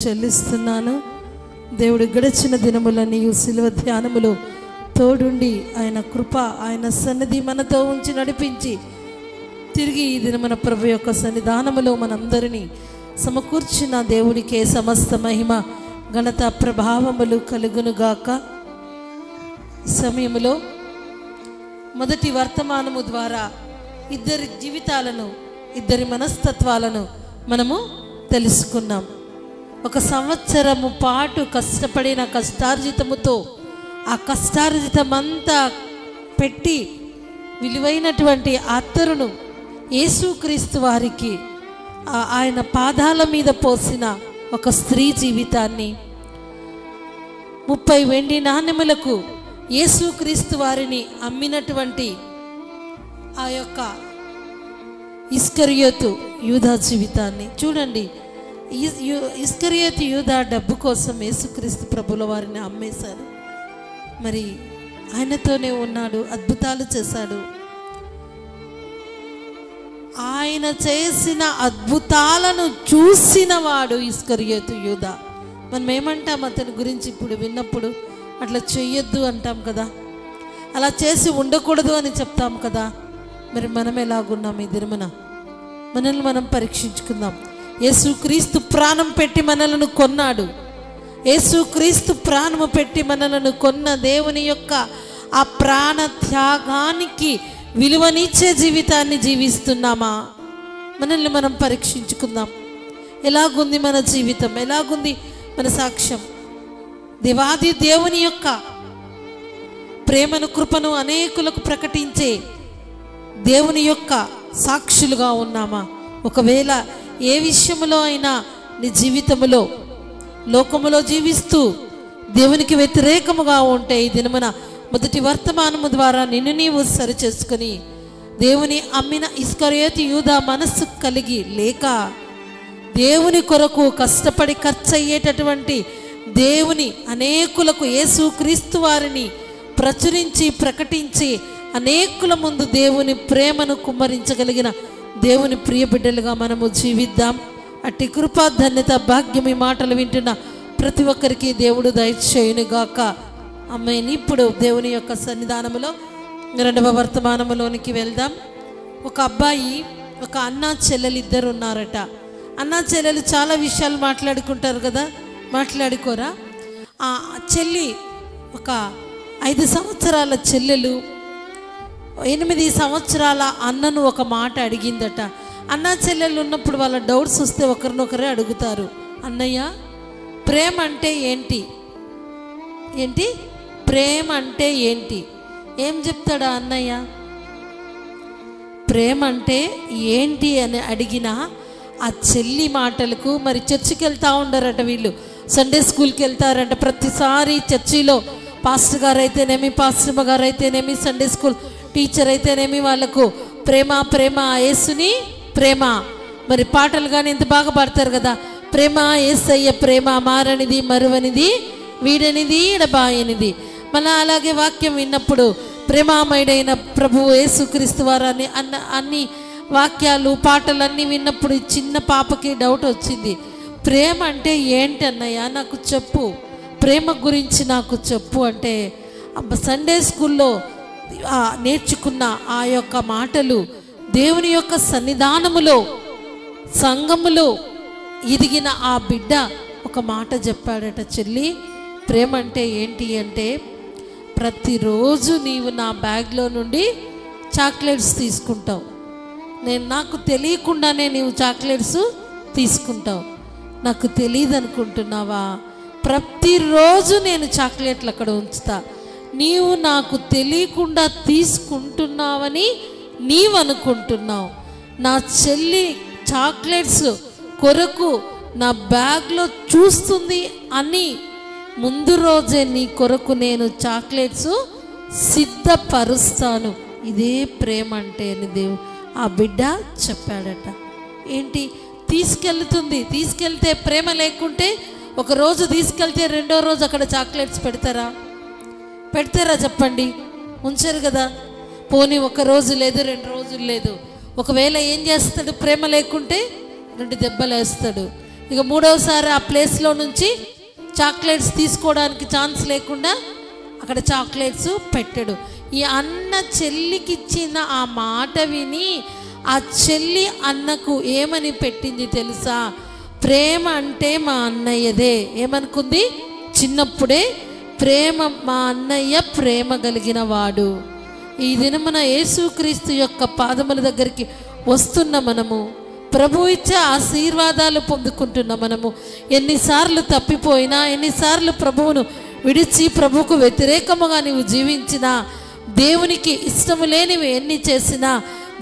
చెల్లిస్తున్నాను. దేవుడు గడిచిన దినములని శిలువ ధ్యానములో తోడుండి ఆయన కృప ఆయన సన్నిధి మనతో ఉంచి నడిపించి తిరిగి ఈ దినమున ప్రభు యొక్క సన్నిధానములో మనందరినీ సమకూర్చిన దేవుడికే సమస్త మహిమ ఘనత ప్రభావములు కలుగునుగాక. ఈ సమయంలో మొదటి వర్తమానము ద్వారా ఇద్దరి జీవితాలను ఇద్దరి మనస్తత్వాలను మనము తెలుసుకున్నాం. ఒక సంవత్సరము పాటు కష్టపడిన కష్టార్జితముతో ఆ కష్టార్జితమంతా పెట్టి విలువైనటువంటి అత్తరును యేసుక్రీస్తు వారికి ఆయన పాదాల మీద పోసిన ఒక స్త్రీ జీవితాన్ని 30 వెండి నాణెములకు యేసుక్రీస్తు వారిని అమ్మినటువంటి ఆ యొక్క ఇస్కరియోతు యూదా జీవితాన్ని చూడండి. ఇస్కరియోతు యూదా డబ్బు కోసం యేసుక్రీస్తు ప్రభుల వారిని అమ్మేశారు. మరి ఆయనతోనే ఉన్నాడు, అద్భుతాలు చేశాడు. ఆయన చేసిన అద్భుతాలను చూసిన వాడు ఇస్కరియోతు యూదా. మనం ఏమంటాం అతని గురించి ఇప్పుడు విన్నప్పుడు? అట్లా చెయ్యొద్దు అంటాం కదా, అలా చేసి ఉండకూడదు అని చెప్తాం కదా. మరి మనం ఎలాగున్నాం ఈ దినమున? మనల్ని మనం పరీక్షించుకుందాం. యేసుక్రీస్తు ప్రాణం పెట్టి మనలను కొన్నాడు. యేసుక్రీస్తు ప్రాణము పెట్టి మనలను కొన్న దేవుని యొక్క ఆ ప్రాణ త్యాగానికి విలువనిచ్చే జీవితాన్ని జీవిస్తున్నామా? మనల్ని మనం పరీక్షించుకుందాం. ఎలాగుంది మన జీవితం? ఎలాగుంది మన సాక్ష్యం? దేవాది దేవుని యొక్క ప్రేమను కృపను అనేకులకు ప్రకటించే దేవుని యొక్క సాక్షులుగా ఉన్నామా? ఒకవేళ ఏ విషయంలో అయినా నీ జీవితంలో లోకములో జీవిస్తూ దేవునికి వ్యతిరేకముగా ఉంటే ఈ దినమున మొదటి వర్తమానము ద్వారా నిన్ను నీవు సరి చేసుకుని దేవుని అమ్మిన ఇస్కరియోతు యూదా మనస్సు కలిగి లేక దేవుని కొరకు కష్టపడి ఖర్చు అయ్యేటటువంటి దేవుని అనేకులకు యేసుక్రీస్తు వారిని ప్రచురించి ప్రకటించి అనేకుల ముందు దేవుని ప్రేమను కుమ్మరించగలిగిన దేవుని ప్రియ బిడ్డలుగా మనము జీవిద్దాం. అట్టి కృపా ధన్యత భాగ్యం ఈ మాటలు వింటున్న ప్రతి ఒక్కరికి దేవుడు దయచేయునుగాక. ఆమేన్. ఇప్పుడు దేవుని యొక్క సన్నిధానములో రెండవ వర్తమానములోనికి వెళ్దాం. ఒక అబ్బాయి ఒక అన్నా చెల్లెలు ఇద్దరు ఉన్నారట. అన్నా చెల్లెలు చాలా విషయాలు మాట్లాడుకుంటారు కదా, మాట్లాడుకోరా? ఆ చెల్లి ఒక 5 సంవత్సరాల చెల్లెలు 8 సంవత్సరాల అన్నను ఒక మాట అడిగిందట. అన్నా చెల్లెలు ఉన్నప్పుడు వాళ్ళ డౌట్స్ వస్తే ఒకరినొకరే అడుగుతారు. అన్నయ్య, ప్రేమ అంటే ఏంటి? ఏంటి ప్రేమ అంటే ఏంటి? ఏం చెప్తాడా అన్నయ్య? ప్రేమ అంటే ఏంటి అని అడిగిన ఆ చెల్లి మాటలకు మరి చర్చికి వెళ్తూ ఉండరట. వీళ్ళు సండే స్కూల్కి వెళ్తారంట. ప్రతిసారి చర్చిలో పాస్టర్ గారు అయితేనేమి, పాస్టర్ గారు అయితేనేమి, సండే స్కూల్ టీచర్ అయితేనేమి వాళ్ళకు ప్రేమ ప్రేమ యేసుని ప్రేమ. మరి పాటలు కానీ ఎంత బాగా పాడతారు కదా, ప్రేమ యేసయ్య ప్రేమ మారనిది మరువనిది వీడనిది ఎడబాయనిది. మళ్ళీ అలాగే వాక్యం విన్నప్పుడు ప్రేమామయుడైన ప్రభువు యేసుక్రీస్తు వారని అన్ని వాక్యాలు పాటలన్నీ విన్నప్పుడు చిన్న పాపకి డౌట్ వచ్చింది. ప్రేమ అంటే ఏంటి అన్నయ్య, నాకు చెప్పు, ప్రేమ గురించి నాకు చెప్పు అంటే సండే స్కూల్లో నేర్చుకున్న ఆ యొక్క మాటలు దేవుని యొక్క సన్నిధానములో సంఘములో ఎదిగిన ఆ బిడ్డ ఒక మాట చెప్పాడట. చెల్లి, ప్రేమ అంటే ఏంటి అంటే ప్రతిరోజు నీవు నా బ్యాగ్లో నుండి చాక్లెట్స్ తీసుకుంటావు. నాకు తెలియకుండానే నీవు చాక్లెట్స్ తీసుకుంటావు. నాకు తెలియదు అనుకుంటున్నావా? ప్రతిరోజు నేను చాక్లెట్లు అక్కడ ఉంచుతా. నీవు నాకు తెలియకుండా తీసుకుంటున్నావని నీవు అనుకుంటున్నావు. నా చెల్లి చాక్లెట్స్ కొరకు నా బ్యాగ్లో చూస్తుంది అని ముందు రోజే నీ కొరకు నేను చాక్లెట్స్ సిద్ధపరుస్తాను. ఇదే ప్రేమ అంటే అని ఆ బిడ్డ చెప్పాడట. ఏంటి తీసుకెళ్తుంది? తీసుకెళ్తే ప్రేమ లేకుంటే ఒక రోజు తీసుకెళ్తే రెండో రోజు అక్కడ చాక్లెట్స్ పెడతారా? చెప్పండి, ఉంచరు కదా. పోనీ ఒక రోజు లేదు, 2 రోజులు లేదు. ఒకవేళ ఏం చేస్తాడు? ప్రేమ లేకుంటే 2 దెబ్బలు వేస్తాడు. ఇక మూడవసారి ఆ ప్లేస్లో నుంచి చాక్లెట్స్ తీసుకోవడానికి ఛాన్స్ లేకుండా అక్కడ చాక్లెట్స్ పెట్టాడు. ఈ అన్న చెల్లికి ఇచ్చిన ఆ మాట విని ఆ చెల్లి అన్నకు ఏమని పెట్టింది తెలుసా? ప్రేమ అంటే మా అన్నయ్యదే. ఏమనుకుంది? చిన్నప్పుడే ప్రేమ, మా అన్నయ్య ప్రేమ కలిగిన వాడు. ఈ దినమున యేసుక్రీస్తు యొక్క పాదముల దగ్గరికి వస్తున్న మనము, ప్రభు ఇచ్చే ఆశీర్వాదాలు పొందుకుంటున్న మనము, ఎన్నిసార్లు తప్పిపోయినా, ఎన్నిసార్లు ప్రభువును విడిచి ప్రభువుకు వ్యతిరేకముగా నీవు జీవించినా, దేవునికి ఇష్టము లేనివి ఎన్ని చేసినా,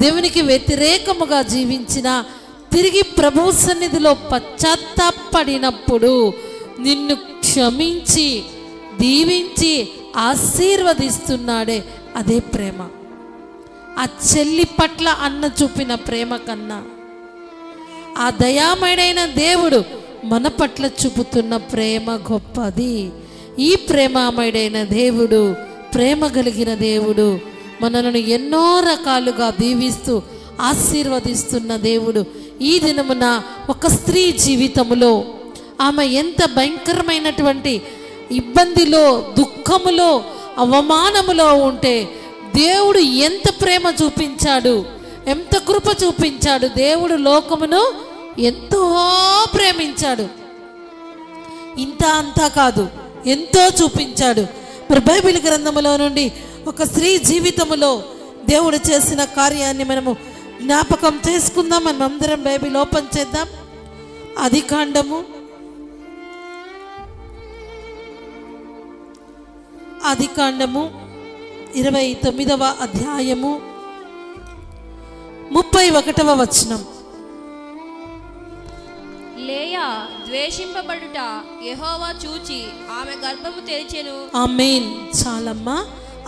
దేవునికి వ్యతిరేకముగా జీవించినా, తిరిగి ప్రభు సన్నిధిలో పశ్చాత్తాపడినప్పుడు నిన్ను క్షమించి దీవించి ఆశీర్వదిస్తున్నాడే, అదే ప్రేమ. ఆ చెల్లి పట్ల అన్న చూపిన ప్రేమ కన్నా ఆ దయామయుడైన దేవుడు మన పట్ల చూపుతున్న ప్రేమ గొప్పది. ఈ ప్రేమామయుడైన దేవుడు, ప్రేమ కలిగిన దేవుడు, మనలను ఎన్నో రకాలుగా దీవిస్తూ ఆశీర్వదిస్తున్న దేవుడు. ఈ దినమున ఒక స్త్రీ జీవితములో ఆమె ఎంత భయంకరమైనటువంటి ఇబ్బందిలో, దుఃఖములో, అవమానములో ఉంటే దేవుడు ఎంత ప్రేమ చూపించాడు, ఎంత కృప చూపించాడు. దేవుడు లోకమును ఎంతో ప్రేమించాడు. ఇంత అంతా కాదు, ఎంతో చూపించాడు. మరి బైబిల్ గ్రంథములో నుండి ఒక స్త్రీ జీవితములో దేవుడు చేసిన కార్యాన్ని మనము జ్ఞాపకం చేసుకుందాం. మనం అందరం బైబిల్ ఓపెన్ చేద్దాం. ఆదికాండము 29వ అధ్యాయము 31వ వచనం. లేయా ద్వేషింపబడుట యెహోవా చూచి ఆమె గర్భము తెరిచెను. ఆమేన్. చాలమ్మా.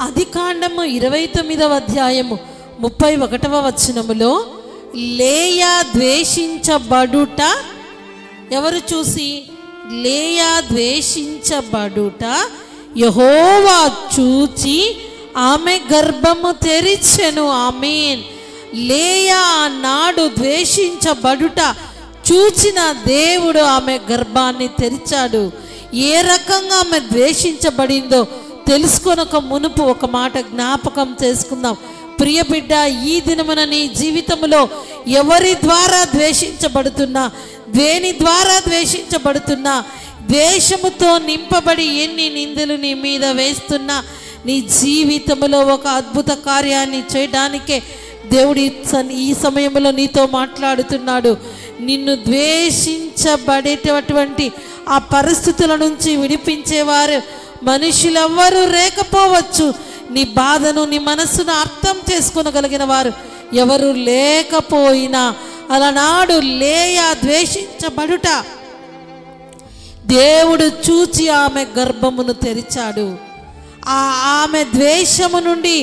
ఆదికాండము 29వ అధ్యాయము 31వ వచనములో లేయా ద్వేషించబడుట ఎవరు చూసి? లేయా ద్వేషించబడుట యెహోవా చూచి ఆమె గర్భము తెరిచెను. ఆమేన్. లేయా నాడు ద్వేషించబడుట చూచిన దేవుడు ఆమె గర్భాన్ని తెరిచాడు. ఏ రకంగా ఆమె ద్వేషించబడిందో తెలుసుకొనక మునుపు ఒక మాట జ్ఞాపకం చేసుకుందాం. ప్రియ బిడ్డ, ఈ దినమున నీ జీవితంలో ఎవరి ద్వారా ద్వేషించబడుతున్నా, దేని ద్వారా ద్వేషించబడుతున్నా, ద్వేషముతో నింపబడి ఎన్ని నిందలు నీ మీద వేస్తున్నా, నీ జీవితంలో ఒక అద్భుత కార్యాన్ని చేయడానికే దేవుడు ఈ సమయంలో నీతో మాట్లాడుతున్నాడు. నిన్ను ద్వేషించబడేటటువంటి ఆ పరిస్థితుల నుంచి విడిపించేవారు మనుషులెవ్వరూ లేకపోవచ్చు. నీ బాధను, నీ మనస్సును అర్థం చేసుకోగలిగిన వారు ఎవరు లేకపోయినా, అలనాడు లేయా ద్వేషించబడుట దేవుడు చూచి ఆమె గర్భమును తెరిచాడు. ఆమె ద్వేషము నుండి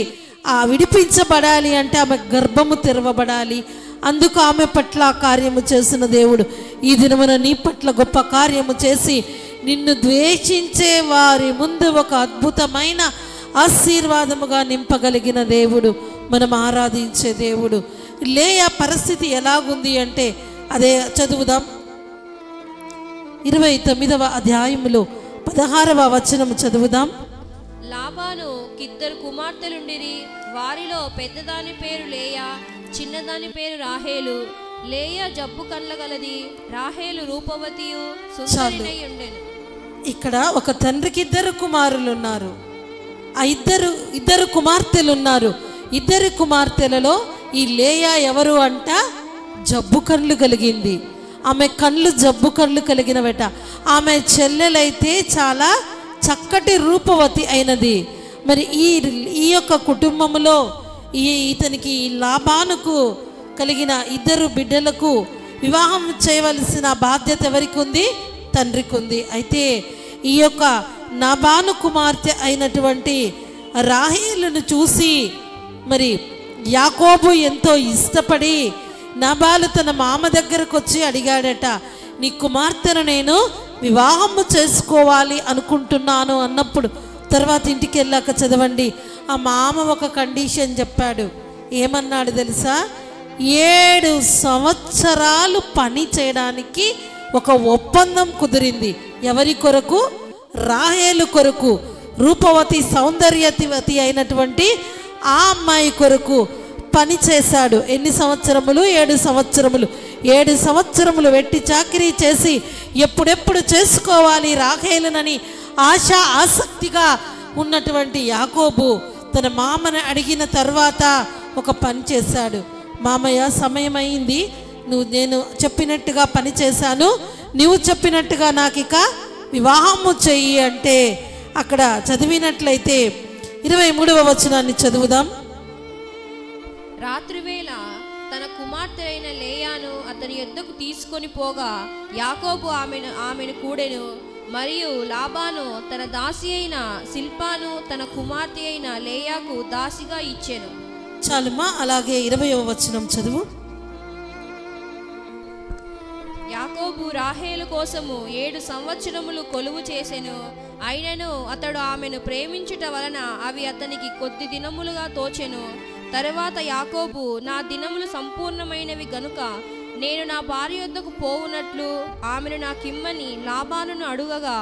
విడిపించబడాలి అంటే ఆమె గర్భము తెరవబడాలి. అందుకు ఆమె పట్ల కార్యము చేసిన దేవుడు ఈ దినమున నీ పట్ల గొప్ప కార్యము చేసి నిన్ను ద్వేషించే వారి ముందు ఒక అద్భుతమైన ఆశీర్వాదముగా నింపగలిగిన దేవుడు, మనం ఆరాధించే దేవుడు. లేయా పరిస్థితి ఎలాగుంది అంటే అదే చదువుదాం. 29వ అధ్యాయములో 16వ వచనము చదువుదాం. లాబాను కిద్దరు కుమార్తెలుండిరి. వారిలో పెద్దదాని పేరు లేయా, చిన్నదాని పేరు రాహేలు. లేయా జబ్బు కళ్ళగలది, రాహేలు రూపవతియు సుందరినై ఉండెను. ఇక్కడ ఒక తండ్రికి ఇద్దరు కుమారులు ఉన్నారు. ఆ ఇద్దరు కుమార్తెలు ఉన్నారు. ఇద్దరు కుమార్తెలలో ఈ లేయా ఎవరు అంట? జబ్బు కళ్ళు కలిగింది. ఆమె కళ్ళు జబ్బు కళ్ళు కలిగినవట. ఆమె చెల్లెలైతే చాలా చక్కటి రూపవతి అయినది. మరి ఈ యొక్క కుటుంబంలో ఇతనికి లాబానుకు కలిగిన ఇద్దరు బిడ్డలకు వివాహం చేయవలసిన బాధ్యత ఎవరికి ఉంది? తండ్రికి ఉంది. అయితే ఈ యొక్క నాబాను కుమార్తె అయినటువంటి రాహేలును చూసి మరి యాకోబు ఎంతో ఇష్టపడి నాబాలు తన మామ దగ్గరకు వచ్చి అడిగాడట, నీ కుమార్తెను నేను వివాహము చేసుకోవాలి అనుకుంటున్నాను అన్నప్పుడు, తర్వాత ఇంటికి వెళ్ళాక చదవండి, ఆ మామ ఒక కండిషన్ చెప్పాడు. ఏమన్నాడు తెలుసా? 7 సంవత్సరాలు పని చేయడానికి ఒక ఒప్పందం కుదిరింది. ఎవరి కొరకు? రాహేలు కొరకు. రూపవతి సౌందర్యవతి అయినటువంటి ఆ అమ్మాయి కొరకు పని చేశాడు. ఎన్ని సంవత్సరములు? 7 సంవత్సరములు. 7 సంవత్సరములు వెట్టి చాకిరీ చేసి ఎప్పుడెప్పుడు చేసుకోవాలి రాహేలునని ఆసక్తిగా ఉన్నటువంటి యాకోబు తన మామని అడిగిన తర్వాత ఒక పని చేశాడు. మామయ్య, సమయం అయింది, నేను చెప్పినట్టుగా పని చేశాను, నువ్వు చెప్పినట్టుగా నాకు ఇక వివాహము చెయ్యి అంటే అక్కడ చదివినట్లయితే 23వ వచనాన్ని చదువుదాం. రాత్రివేళ తన కుమార్తె అయిన లేయాను అతని యొద్దకు తీసుకొని పోగా యాకోబు ఆమెను కూడెను. మరియు లాబాను తన దాసి అయిన శిల్పాను తన కుమార్తె అయిన లేయాకు దాసిగా ఇచ్చెను. చాలుమా, అలాగే 20వ వచనం చదువు. యాకోబు రాహేలు కోసము 7 సంవత్సరములు కొలువు చేసెను. అయినను అతడు ఆమెను ప్రేమించుట వలన అవి అతనికి కొద్ది దినములుగా తోచెను. తరువాత యాకోబు, నా దినములు సంపూర్ణమైనవి గనుక నేను నా భార్య యొద్దకు పోవునట్లు ఆమెను నాకిమ్మని లాబానును అడుగగా,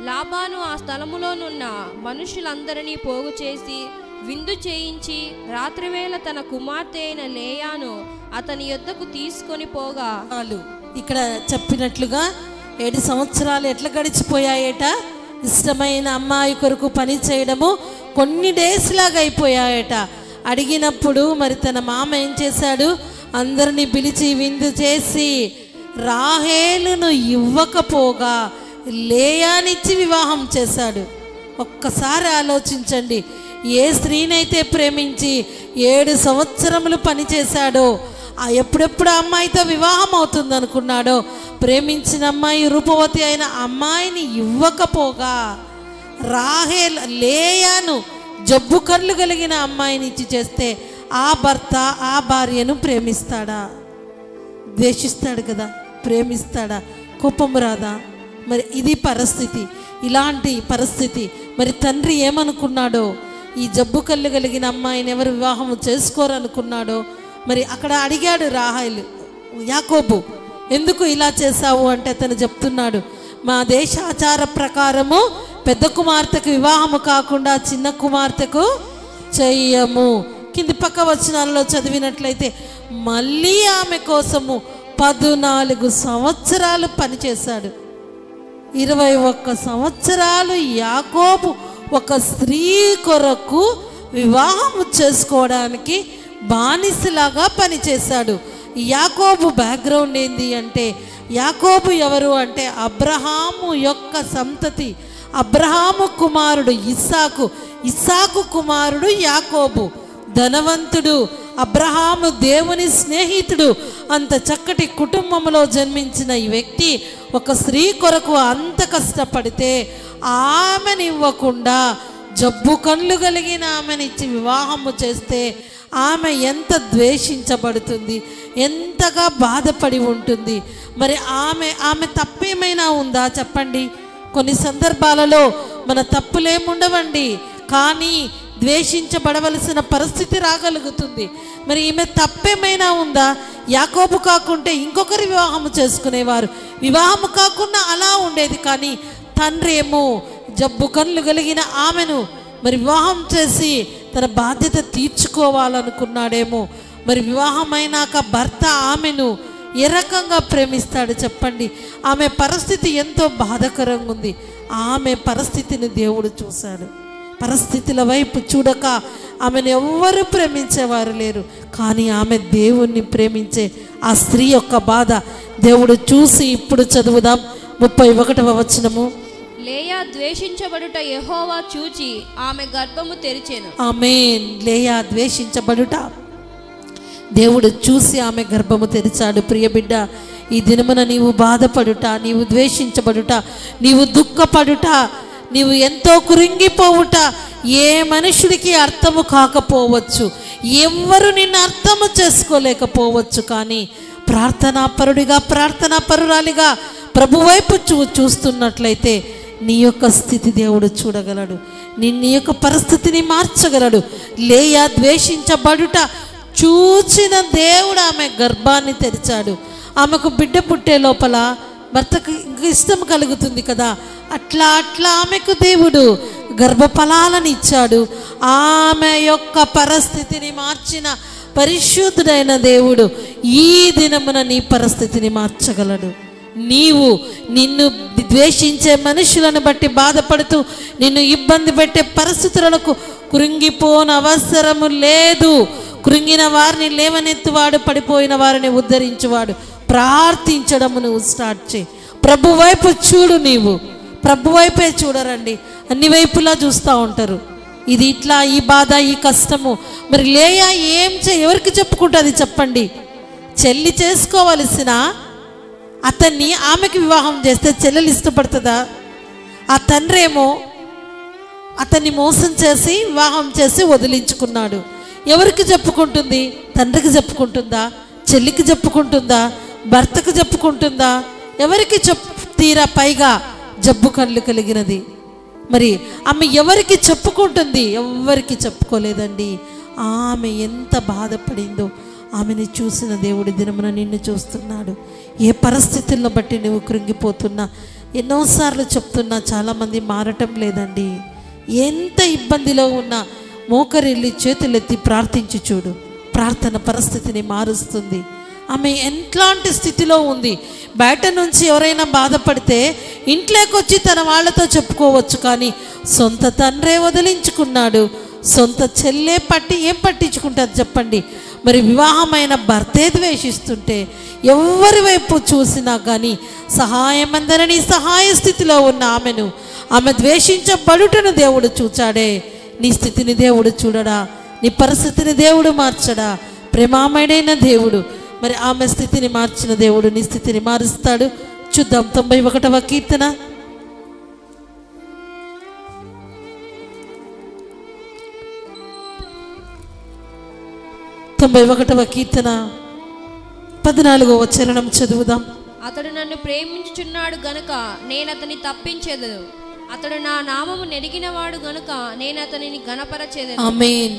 లాబాను ఆ స్థలములోనున్న మనుషులందరినీ పోగు చేసి విందు చేయించి రాత్రివేళ తన కుమార్తె అయిన లేయాను అతని యొద్దకు తీసుకొని పోగా. ఇక్కడ చెప్పినట్లుగా 7 సంవత్సరాలు ఎట్లా గడిచిపోయాయట? ఇష్టమైన అమ్మాయి కొరకు పని చేయడము కొన్ని డేస్ లాగా అయిపోయాయట. అడిగినప్పుడు మరి తన మామ ఏం చేశాడు? అందరినీ పిలిచి విందు చేసి రాహేలును ఇవ్వకపోగా లేయానిచ్చి వివాహం చేశాడు. ఒక్కసారి ఆలోచించండి. ఏ స్త్రీనైతే ప్రేమించి 7 సంవత్సరములు పనిచేశాడో, ఎప్పుడెప్పుడు ఆ అమ్మాయితో వివాహం అవుతుంది అనుకున్నాడో, ప్రేమించిన అమ్మాయి రూపవతి అయిన అమ్మాయిని ఇవ్వకపోగా లేయాను జబ్బు కళ్ళు కలిగిన అమ్మాయిని ఇచ్చి చేస్తే ఆ భర్త ఆ భార్యను ప్రేమిస్తాడా? ద్వేషిస్తాడు కదా. ప్రేమిస్తాడా? కోపం రాదా? మరి ఇది పరిస్థితి. ఇలాంటి పరిస్థితి మరి తండ్రి ఏమనుకున్నాడో, ఈ జబ్బు కళ్ళు కలిగిన అమ్మాయిని ఎవరు వివాహం చేసుకోరనుకున్నాడో. మరి అక్కడ అడిగాడు రాహేలు యాకోబు, ఎందుకు ఇలా చేశావు అంటే అతను చెప్తున్నాడు, మా దేశాచార ప్రకారము పెద్ద కుమార్తెకు వివాహము కాకుండా చిన్న కుమార్తెకు చెయ్యము. కింది పక్క వచనాలలో చదివినట్లయితే మళ్ళీ ఆమె కోసము 14 సంవత్సరాలు పనిచేశాడు. 21 సంవత్సరాలు యాకోబు ఒక స్త్రీ కొరకు వివాహము చేసుకోవడానికి బానిసలాగా పనిచేశాడు. యాకోబు బ్యాక్గ్రౌండ్ ఏంది అంటే, యాకోబు ఎవరు అంటే అబ్రహాము యొక్క సంతతి. అబ్రహాము కుమారుడు ఇస్సాకు, ఇస్సాకు కుమారుడు యాకోబు. ధనవంతుడు, అబ్రహాము దేవుని స్నేహితుడు. అంత చక్కటి కుటుంబంలో జన్మించిన ఈ వ్యక్తి ఒక స్త్రీ కొరకు అంత కష్టపడితే ఆమెనివ్వకుండా జబ్బు కళ్ళు కలిగిన ఆమెనిచ్చి వివాహము చేస్తే ఆమె ఎంత ద్వేషించబడుతుంది, ఎంతగా బాధపడి ఉంటుంది. మరి ఆమె తప్పేమైనా ఉందా చెప్పండి? కొన్ని సందర్భాలలో మన తప్పులేముండవండి, కానీ ద్వేషించబడవలసిన పరిస్థితి రాగలుగుతుంది. మరి ఈమె తప్పేమైనా ఉందా? యాకోబు కాకుంటే ఇంకొకరి వివాహము చేసుకునేవారు, వివాహము కాకుండా అలా ఉండేది. కానీ తండ్రి ఏమో జబ్బు కళ్ళు కలిగిన ఆమెను మరి వివాహం చేసి తన బాధ్యత తీర్చుకోవాలనుకున్నాడేమో. మరి వివాహమైనాక భర్త ఆమెను ఏ రకంగా ప్రేమిస్తాడు చెప్పండి? ఆమె పరిస్థితి ఎంతో బాధాకరంగా ఉంది. ఆమె పరిస్థితిని దేవుడు చూశాడు. పరిస్థితుల వైపు చూడక ఆమెను ఎవ్వరూ ప్రేమించేవారు లేరు. కానీ ఆమె దేవుణ్ణి ప్రేమించే ఆ స్త్రీ యొక్క బాధ దేవుడు చూసి ఇప్పుడు చదువుదాం 31వ వచనము. లేయా ద్వేషించబడుట యెహోవా చూచి ఆమె గర్భము తెరిచెను. ఆమేన్. లేయా ద్వేషించబడుట దేవుడు చూసి ఆమె గర్భము తెరిచాడు. ప్రియ బిడ్డ, ఈ దినమున నీవు బాధపడుట, నీవు ద్వేషించబడుట, నీవు దుఃఖపడుట, నీవు ఎంతో కృంగిపోవుట ఏ మనుషుడికి అర్థము కాకపోవచ్చు, ఎవ్వరు నిన్ను అర్థము చేసుకోలేకపోవచ్చు. కానీ ప్రార్థనాపరుడిగా, ప్రార్థనాపరురాలిగా ప్రభు వైపు చూస్తున్నట్లయితే నీ యొక్క స్థితి దేవుడు చూడగలడు, నీ యొక్క పరిస్థితిని మార్చగలడు. లేయా ద్వేషించబడుట చూచిన దేవుడు ఆమె గర్భాన్ని తెరిచాడు. ఆమెకు బిడ్డ పుట్టే లోపల భర్తకు ఇంకా ఇష్టం కలుగుతుంది కదా. అట్లా ఆమెకు దేవుడు గర్భఫలాలను ఇచ్చాడు. ఆమె యొక్క పరిస్థితిని మార్చిన పరిశుద్ధుడైన దేవుడు ఈ దినమున నీ పరిస్థితిని మార్చగలడు. నీవు నిన్ను ద్వేషించే మనుషులను బట్టి బాధపడుతూ నిన్ను ఇబ్బంది పెట్టే పరిస్థితులకు కృంగిపోన అవసరము లేదు. కృంగిన వారిని లేవనెత్తువాడు, పడిపోయిన వారిని ఉద్ధరించువాడు. ప్రార్థించడము నువ్వు స్టార్ట్ చేయి. ప్రభు వైపు చూడు. నీవు ప్రభు వైపే చూడరండి, అన్ని వైపులా చూస్తూ ఉంటారు. ఇది ఇట్లా, ఈ బాధ, ఈ కష్టము. మరి లేయా ఎవరికి చెప్పుకుంటుంది చెప్పండి? చెల్లి చేసుకోవలసిన అతన్ని ఆమెకి వివాహం చేస్తే చెల్లెలు ఇష్టపడుతుందా? ఆ తండ్రి ఏమో అతన్ని మోసం చేసి వివాహం చేసి వదిలించుకున్నాడు. ఎవరికి చెప్పుకుంటుంది? తండ్రికి చెప్పుకుంటుందా? చెల్లికి చెప్పుకుంటుందా? భర్తకు చెప్పుకుంటుందా? ఎవరికి తీరా పైగా జబ్బు కళ్ళు కలిగినది. మరి ఆమె ఎవరికి చెప్పుకుంటుంది? ఎవరికి చెప్పుకోలేదండి. ఆమె ఎంత బాధపడిందో ఆమెను చూసిన దేవుడి దినమున నిన్ను చూస్తున్నాడు. ఏ పరిస్థితుల్లో బట్టి నువ్వు కృంగిపోతున్నా, ఎన్నోసార్లు చెప్తున్నా చాలామంది మారటం లేదండి. ఎంత ఇబ్బందిలో ఉన్నా మోకరిల్లి చేతులెత్తి ప్రార్థించి చూడు. ప్రార్థన పరిస్థితిని మారుస్తుంది. ఆమె ఎట్లాంటి స్థితిలో ఉంది? బయట నుంచి ఎవరైనా బాధపడితే ఇంట్లోకి వచ్చి తన వాళ్ళతో చెప్పుకోవచ్చు, కానీ సొంత తండ్రే వదిలించుకున్నాడు. సొంత చెల్లె ఏం పట్టించుకుంటుంది చెప్పండి? మరి వివాహమైన భర్తే ద్వేషిస్తుంటే ఎవరి వైపు చూసినా కానీ సహాయం అందరని సహాయ స్థితిలో ఉన్న ఆమె ద్వేషించబడుటను దేవుడు చూచాడే. నీ స్థితిని దేవుడు చూడడా? నీ పరిస్థితిని దేవుడు మార్చడా? ప్రేమామయుడైన దేవుడు మరి ఆమె స్థితిని మార్చిన దేవుడు నీ స్థితిని మారుస్తాడు. చూద్దాం 91వ కీర్తన 91వ కీర్తన 14వ చరణం చదువుదాం. అతడు నన్ను ప్రేమించుచున్నాడు గనుక నేను అతన్ని తప్పించేదను. అతడు నా నామము నెరిగినవాడు గనుక నేను అతనిని ఘనపరచేదను. ఆమేన్.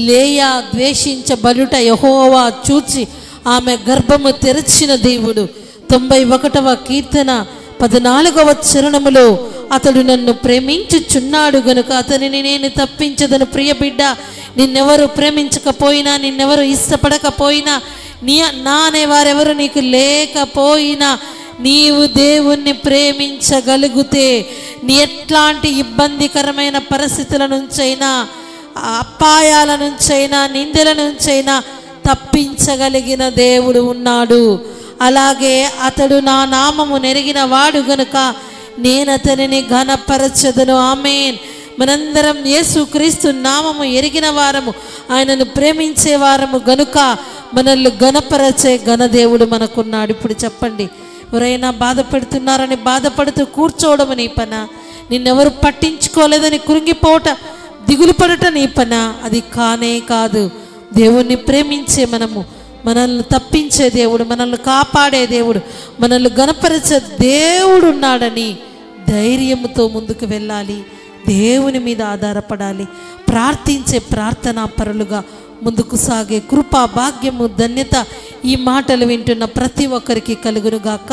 లేయా ద్వేషించబడుట యెహోవా చూచి ఆమె గర్భము తెరచిన దేవుడు. 91వ కీర్తన 14వ చరణములో అతడు నన్ను ప్రేమించుచున్నాడు గనుక అతనిని నేను తప్పించదను. ప్రియ బిడ్డ, నిన్నెవరు ప్రేమించకపోయినా, నిన్నెవరు ఇష్టపడకపోయినా, నా అనేవారెవరు నీకు లేకపోయినా, నీవు దేవుణ్ణి ప్రేమించగలిగితే నీ ఎట్లాంటి ఇబ్బందికరమైన పరిస్థితుల నుంచైనా, అపాయాల నుంచైనా, నిందల నుంచైనా తప్పించగలిగిన దేవుడు ఉన్నాడు. అలాగే అతడు నా నామము నెరిగిన వాడు గనుక నేను అతనిని ఘనపరచెదను. ఆమేన్. మనందరం యేసుక్రీస్తు నామము ఎరిగిన వారము, ఆయనను ప్రేమించే వారము గనుక మనల్ని ఘనపరచే ఘనదేవుడు మనకున్నాడు. ఇప్పుడు చెప్పండి, ఎవరైనా బాధపెడుతున్నారని బాధపడుతూ కూర్చోవడం నీ పన? నిన్నెవరు పట్టించుకోలేదని కృంగిపోవట, దిగులు పడట నీ పన? అది కానే కాదు. దేవుణ్ణి ప్రేమించే మనల్ని తప్పించే దేవుడు, మనల్ని కాపాడే దేవుడు, మనల్ని ఘనపరిచే దేవుడు ఉన్నాడని ధైర్యంతో ముందుకు వెళ్ళాలి. దేవుని మీద ఆధారపడాలి. ప్రార్థించే ప్రార్థనా పరులుగా ముందుకు సాగే కృపా, భాగ్యము, ధన్యత ఈ మాటలు వింటున్న ప్రతి ఒక్కరికి కలుగునుగాక.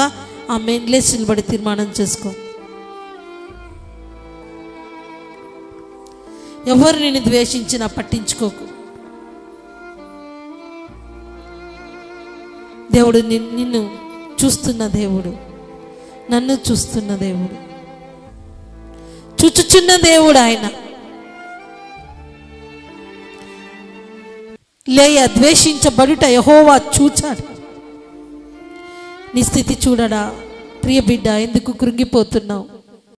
ఆమేన్. లేచి నిలబడి తీర్మానం చేసుకో. ఎవరు నిన్ను ద్వేషించినా పట్టించుకోకు. దేవుడు నిన్ను చూస్తున్న దేవుడు, నన్ను చూస్తున్న దేవుడు, చూచుచున్న దేవుడు ఆయన. లేయా ద్వేషించబడుట యెహోవా చూచాడు. నీ స్థితి చూడడా? ప్రియ బిడ్డ, ఎందుకు కృంగిపోతున్నావు?